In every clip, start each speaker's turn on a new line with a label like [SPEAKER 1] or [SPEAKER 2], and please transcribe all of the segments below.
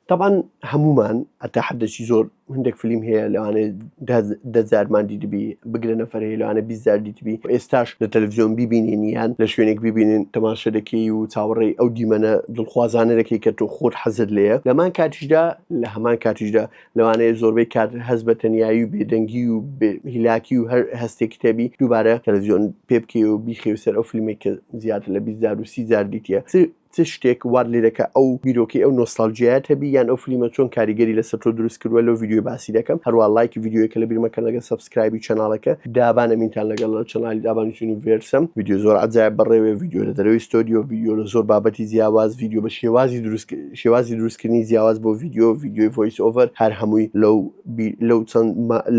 [SPEAKER 1] طبعا هەمومان ئەتا حدەکی زۆر هەندێک فیلم هەیە لەوانەیە 10,000مان دیتبی بگرە نەفەر هەیە لەوانە 20,000 دیتبی ئێستاش لە تەلەڤیزیۆن بیبینین یان لە شوێنێک ببینین تەماشا دەکەی و چاوەڕێی ئەو دیمەنە دڵخوازانە دەکەی کە تۆ خۆت حەزت لێیە لەمان کاتیشدا لە هەمان کاتیشدا لەوانەیە زۆربەی کات هەست بە تەنیایی و بێدەنگی و هیلاکی و هەر هەستێکی تێبی دووبارە تەلەڤیزیۆن پێ بکەی و بیخەی سەر ئەو فیلمێک کە زیاتر لە 20,000 و 30,000 دیتیە چ شتێک وار لێ دەکە ئەو بیرۆکەی ئەو نۆستالژیایەت هەبی یان ئەو فیلمە چۆن کاریگەری لەسەر تۆ دروست کردووە لەو ڤیدیۆی باسی دەکەم هەروە لایکی ڤیدیۆیەکە لە بیر مەکەن لەگەڵ سەبسکرایبی چەناڵەکە دابانە مینتان لەگەڵ چەناڵی دابانی یونیڤێرسم ڤیدیۆ زۆر عجایب بەڕێوێ ڤیدیۆ لە دەرەوەی ستۆدیۆ ڤیدیۆ لە زۆر بابەتی جیاواز ڤیدیۆ بە شێوازی دروستکردنی جیاواز بۆ ڤیدیۆی ڤۆیس ئۆڤەر هەر هەمووی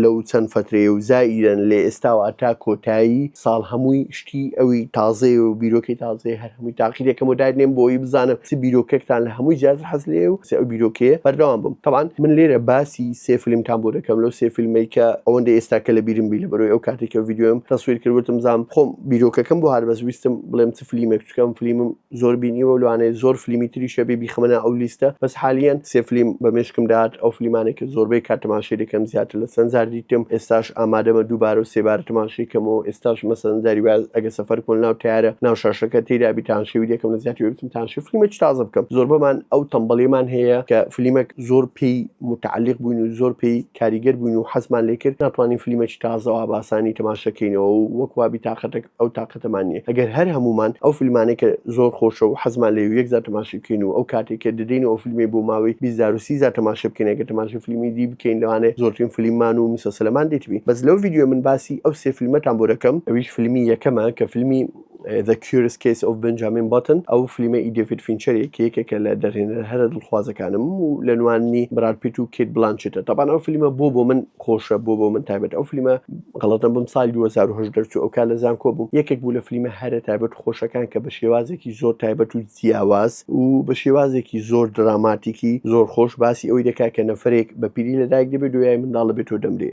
[SPEAKER 1] لەو چەند فترەیە و زائیرەن لێ ئێستاوە تا کۆتایی ساڵ هەمووی شتی ئەوی تازەیە و بیرۆکەی تازەیە هەر هەمووی تاقیرێکم و دادنێم بۆی بزانم بیرۆکێکتان لە هەمووی جیاتر حەز لێ و ئەو بیرۆکەیە بەردەوام بم طبعا من لێرە باسی سێ فیلمتان بۆ دەکەم لەو سێ فیلمەی کە ئەوەندە ئێستا کە لە بیرم بی لە بەرەوەی ئەو کاتێکە ڤیدیۆم تەسویر کردوتم زانم خۆم بیرۆکەکەم بۆ هەر بەس ویستم بڵێم چ فیلمێک چکەم فیلمم زۆر بینیوە لەوانەیە زۆر فیلمی تریشە بێ بیخەمەنە ئەو لیستە بەس حالیان سێ فیلم بە مێشکم داهات ئەو فیلمانێک کە زۆربەی کات تەماشای دەکەم زیاتر لە چەند جار دیتم ئێستاش ئامادەمە دووبارە و سێبارە تەماشای کەمەوە ئێستاش مەسەڵەن جاری باز ئەگە سەفەر کۆن ناو تیارە ناو شاشەکە تێدا بی تانشەوی دەکەم لە زیاتر وێتم تانشە فیلمێکی تازە بکەم زۆر بەمان ئەو تەمبەڵێمان هەیە کە فیلمێک زۆر پێی متعلق بووین و زۆر پێی کاریگەر بووین و حەزمان لێ کرد ناتوانین فیلمێکی تازەوە باسانی تەماشەکەینەوە و وەکوابی تااقەتێک ئەو تااقەتەمان نییە ئەگەر هەر هەمومان ئەو فیلمانەی کە زۆر خۆشە و حەزمان لێ یەکزار تەماشەکەین و ئەو کاتێککە دەدەین ئەو فیلمی بۆ ماوەی 20,000 و 30,000 تەماشە بکەین ئەگەر تەماشە فیلمی دی بکەین لەوانێ زۆرترین فیلممان و مسلسلەمان دێتبی بەس لەو ڤیدیۆ من باسی ئەو سێ فیلمەتان بۆ دەکەم ئەویش فیلمی یەکەمە کە فیلمی The Curious Case of Benjamin Button ئەو فیلمە ئیدێڤید فینچەرێک کێکێکە لە دەرهێنەر هەرە دڵخوازەکانم و لە نوانی براد پیت و کیت بلانچێتە تەبان ئەو فیلمە بۆ من خۆشە بۆ من تایبەت ئەو فیلمە غەڵەتەم بم ساڵی 2010 دەرچوو ئەو کات لە زانکۆ بووم یەکێک بوو لە فیلمە هەرە تایبەت خۆشەکان کە بە شێوازێکی زۆر تایبەت و جیاواز و بە شێوازێکی زۆر دراماتیکی زۆر خۆش باسی ئەوی دەکات کە نەفرێک بە پیری لەدایک دەبێت دوای منداڵ بێتەوە دەمرێ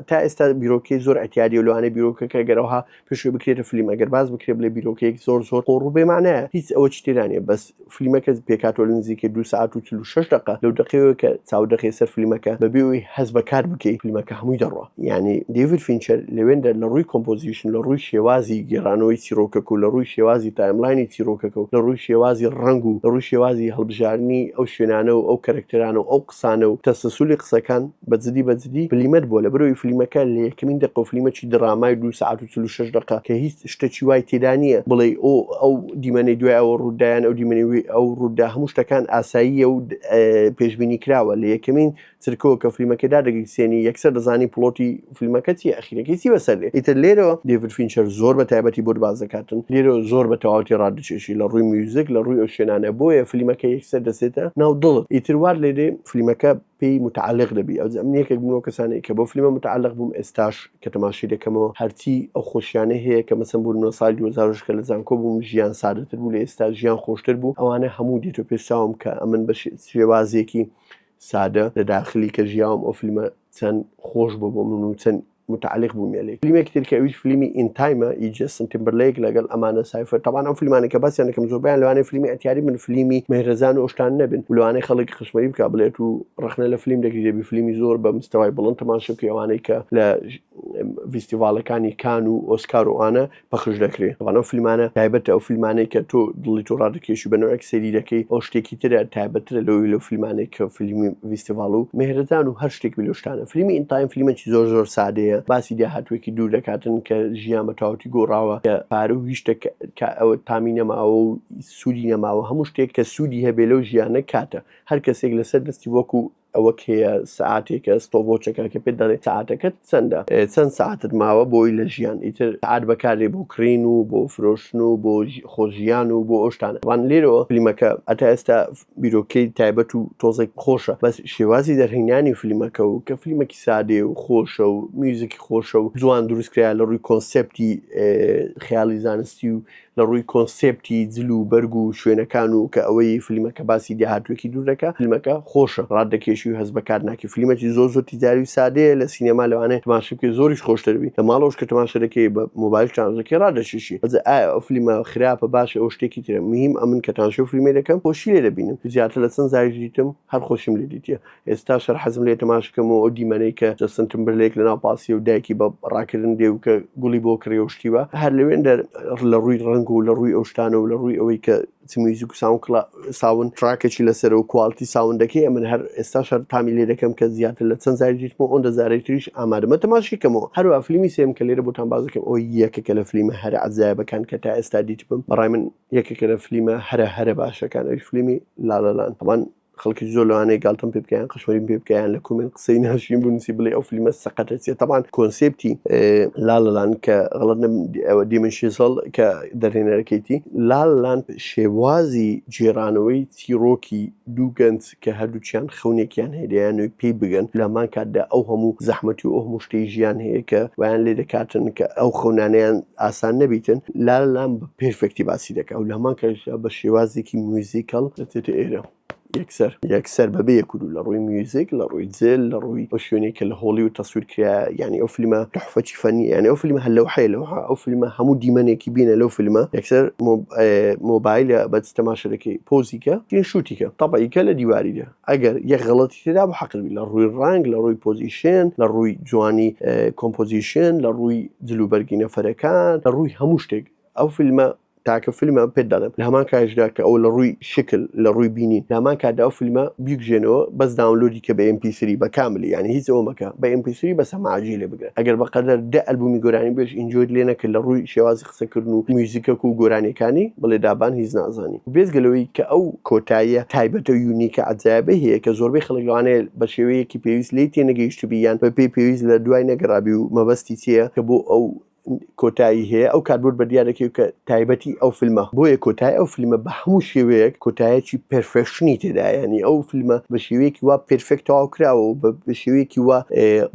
[SPEAKER 1] تا ئێستا بیرۆکەی زۆر ئەتیادی و لەوانەیە بیرۆکەکە گەرەوها پێشوە بکرێتە فیلم ئەگەر باز بکرێت لە بیرۆکەیەک زۆر قۆڕوو بێمانەیە هیچ ئەوە چتێرانێ بەس فیلمەکە پێکاتۆ لە نزیکەی 2 ساعت و 46 دقیقە لەو دقیقەوە کە چاودەخی سەر فیلمەکە بەبێەوەی هەز بەکار بکەی فیلمەکە هەمووی دەڕوە یعنی دیڤید فینچەر لەوێندا لە ڕووی کۆمپۆزیشن لە ڕووی شێوازی گێڕانەوەی چیرۆکەکە و لە ڕووی شێوازی تایملاینی چیرۆکەکە و لە ڕووی شێوازی ڕنگ و لە ڕووی شێوازی هەڵبژارنی ئەو شوێنانە و ئەو کەرەکتەرانە و ئەو قسانە و تەسەسولی قسەکان بەجددی فیلمەت بۆ لە بەرەوەی فیلمەکە لە یەکەمین دقیقە و فیلمێکی درامای 2 ساعت و 46 دقیقە کە هیچ شتێکی وای تێدا نییە بڵێ ئەو دیمەنەی دوای ئەوە ڕوودایان ئەو دیمەنی ئەو ڕوودا هەموو شتەکان ئاساییە و پێشبینی کراوە لە یەکەمین چرکەوە کە فیلمەکەدا دەگەیسێنی یەکسەر دەزانی پڵۆتی فیلمەکە چی ئەخیرەکەی چی بەسەر لێ ئیتر لێرەوە دیڤید فینچەر زۆر بە تایبەتی بۆ باز دەکاتن لێرەوە زۆر بە تەواوەتی ڕادچێشی لە ڕووی میوزیک لە ڕووی ئەو شوێنانە بۆیە فیلمەکە یەکسەر دەسێتە ناو دڵت ئیتر وار لێرێ فیلمەکە پێی متعلق دەبی ئەو ئەمنیەکێک بوو کەسانەی کە بۆ فیلمە متعلق بووم ئێستاش کە تەماشای دەکەمەوە هەرچی ئەو خۆشیانە هەیە کە مەسەن بوو ساڵی 2010 کە لە زانکۆ بووم ژیان سادەتر بوو لە ئێستا ژیان خۆشتر بوو ئەوانە هەموو دێتۆ پێشاوم کە ئەمن بە شێوازێکی سادە لە داخلی کە ژیاوم ئەو فیلمە چەند خۆش بۆ من و چەند متعلق بوو مێلێک فیلمێکی تر کە ئەویش فیلمی ئینتایمە ئیجەستن تیمبرلیک لەگەڵ ئەمانە سایفەر تەبان ئەو فیلمانێکە باسییان دەکەم زۆربیان لەوانەیە فیلمی ئەتیاری من فیلمی مهرەزان و ئۆشتان نەبن و لەوانەیە خەڵکی خشمەری بکا بڵێت و ڕخنە لە فیلم دەگری دەبی فیلمی زۆر بە مستەوای بڵند تەماشا بکەی ئەوانەی کە لە فیستیڤالەکانی کان و ئۆسکار و ئانە پەخش دەکرێت ئەوانە فیلمانە تایبەتە ئەو فیلمانەی کە تۆ دڵی تۆ ڕادەکێشی بەنەوەیەک سەیری دەکەی ئەو شتێکی ترە تایبەترە لەوەی لەو فیلمانەی کە فیلمی فیستیڤال و مهرەزان و هەر شتێک لەو شتانە فیلمی ئینتایم فیلمێکی زۆر سادەیە باسی داهاتوێکی دوور دەکاتن کە ژیان بە تەواوەتی گۆڕاوە کە پارە و هیچ شتێک ئەوە تامی نەماوە و سوودی نەماوە هەموو شتێک کە سوودی هەبێ لەو ژیانە کاتە هەر کەسێک لەسەر دەستی وەکو ئەوە هەیە سعاتێکە ستۆڤۆچەکە کە پێ دەڵێت سعاتەکەت چەندە چەند ساعتت ماوە بۆی لە ژیان ئیتر سعات بەکارێ بۆ کڕین و بۆ فرۆشتن و بۆ خۆشییان و بۆ ئەوشتانە وان لێرەوە فیلمەکە ئەتا ئێستا بیرۆکەی تایبەت و تۆزێک خۆشە بەس شێوازی دەرهێنانی فیلمەکە و کە فیلمێکی سادێ و خۆشە و میوزیکی خۆشە و جوان دروستکرا لە ڕووی کۆنسپتی خەیاڵی زانستی و لە ڕووی کۆنسێپتی جل و بەرگ و شوێنەکان و کە ئەوەی فیلمەکە باسی داهاتوێکی دوور دەکات فیلمەکە خۆشە ڕاددەکێشی و هەست بەکار ناکە فیلمێکی زۆر تیجاری و سادەیە لە سینەما لەوانەیە تەماشا بکەی زۆریش خۆشتر بی لە ماڵەوەش کە تەماشا دەکەی بە مۆبایل چارجەکەی ڕادەشیشی ئایا ئەو فیلمە خراپە باشە ئەو شتێکی ترە مهم ئەمن کە تەماشای فیلمێ دەکەم خۆشی لێ دەبینم زیاتر لە چەند جاری دیتم هەر خۆشیم لێ دیتە ئێستا شەر حەزم لێ تەماشا بکەمەوە ئەو دیمەنەی کە جەستن تیمبەرلێک لەناو پاسی و دایکی بە ڕاکردن دێ و کە گوڵی بۆ کڕێ و شتیوە هەر لەوێن لە ڕووی ڕەنگ و لە ڕووی ئەو شتانە و لە ڕووی ئەوەی کە میوزیک و ساون تراکێکی لەسەر و کوالتی ساوندەکەی من هەر ئێستا شەر تامی لێ دەکەم کە زیاتر لە چەند جاری دیتمەوە ئەوەندە جارێکی تریش ئامادەمە تەماشایکەمەوە هەروە فیلمی سێم کە لێرە بۆتان باز دەکەم ئەو یەکێکە لە فیلمە هەرە عەجایبەکان کە تا ئێستا دیتبم بەڕای من یەکێکە لە فیلمە هەرە باشەکان ئەوی فیلمی لالالاند طبعاً خەڵکی زۆر لەوانەیە گاڵتەم پێ بکەیان قەشوەریم پێ بکەیان لە کومنت قسەی ناشرین بنووسی بڵێ ئەو فیلمە سەقەتە چێت طبعاً کۆنسێپتی لالالاند کە غەڵەت دیمن شێزڵ کە دەرهێنەرەکەیتی لالالاند شێوازی جێرانەوەی چیرۆکی دوو گەنج کە هەردووچیان خەونێکیان هەیە دەیانەوەی پێی بگەن لە هەمان کاتدا ئەو هەموو زەحمەتی و ئەو هەموو شتەی ژیان هەیە کە ویان لێ دەکاتن کە ئەو خەونانەیان ئاسان نەبیتن لالالاند بە پێرفێکتی باسی دەکات و لە هەمان کاتدا بە شێوازێکی موزیکەڵ دەچێتە ئێرە یەکسەر بەبێ یەکودو لە ڕووی میوزیک لە ڕووی جێل لە ڕووی ئەو شوێنێک کە لە هۆڵی و تەسویر کرا یعنی ئەو فیلمە تحفەی فەنی یعنی ئەو فیلمە هەر لەوحەیە لەوحە ئەو فیلمە هەموو دیمەنێکی بینە لەو فیلمە یەکسەر مۆبایلە بەس تەماشا دەکەی پۆزیکە تین شوتیکە تەبعیکە لە دیواریدا ئەگەر یەک غەڵەتی تێدا بە حەقت بی لە ڕووی ڕنگ لە ڕووی پۆزیشن لە ڕووی جوانی کۆمپۆزیشن لە ڕووی جلوبەرگی نەفەرەکان لە ڕووی هەموو شتێک ئەو فیلمە تاکە فیلمە پێ دەڵێم لە هەمان کاتژدا کە ئەو لە ڕووی شکل لە ڕووی بینین لە هەمان کاتدا ئەو فیلمە بیگژێنەوە بەس داونلۆدی کە بە MP3 بە کاملی یعنی هیچ ئەوە مەکە بە MP3 بە سەماعی لێ بگرێت ئەگەر بەقەدەر دە ئەلبومی گۆرانی بێش ئینجۆی لێ نەکرد لە ڕووی شێوازی قسەکردن و میوزیکە و گۆرانیەکانی بڵێ دابان هیچ نازانی بێزگەلەوەی کە ئەو کۆتاییە تایبەتە و یونیکە عەجایبە هەیە کە زۆربەی خەڵک لەوانەیە بە شێوەیەکی پێویست لێی تێنەگەیشت بیان بە پێی پێویست لە دوای نەگەڕابی و مەبەستی چییە کە بۆ ئەو کۆتایی هەیە ئەو کاتبوت بە دیارەکەی کە تایبەتی ئەو فیلمە بۆیە کۆتای ئەو فیلمە بە هەموو شێوەیەک کۆتایەکی پرفێکشنی تێدا ینی ئەو فیلمە بە شێوەیەکی وا پرفێکت تەواو کراوە و بە شێوەیەکی وا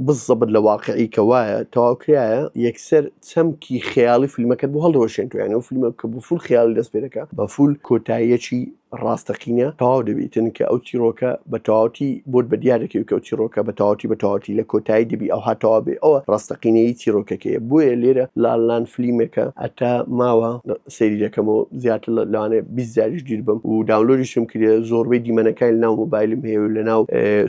[SPEAKER 1] بزەبت لە واقعی کە وایە تەواو کرایە یەکسەر چەمکی خەیاڵی فیلمەکەت بۆ هەڵدەوەشێن تو یعنی ئەو فیلمە کە بە فول خەیاڵی دەست پێ دەکات بە فول کۆتاییەکی ڕاستەقینە تەواو دەبیتن کە ئەو چیرۆکە بە تەواوەتی بۆت بە دیارەکەی کە ئەو چیرۆکە بە تەواوەتی لە کۆتایی دەبی ئەو هاتەوا بێ ئەوە ڕاستەقینەی چیرۆکەکەیە بۆیە لێرە لالالاند فیلمێکە ئەتا ماوە سەیری دەکەمەوە زیاتر لەوانێ 20 جاریش گیر بم و داونلۆدیشم کرێ زۆربەی دیمەنەکانی لەناو مۆبایلم هەیە و لەناو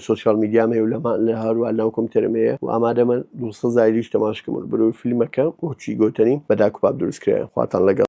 [SPEAKER 1] سۆشیال میدیام هەیە و لە هەروە لەناو کۆمپیوتەرم هەیە و ئامادەمە 200 جاریش تەماشا بکەم بەرەوەی فیلمەکە بۆچی گۆتەنی بە داکوپاب دروست کرایە خواتان لەگەڵ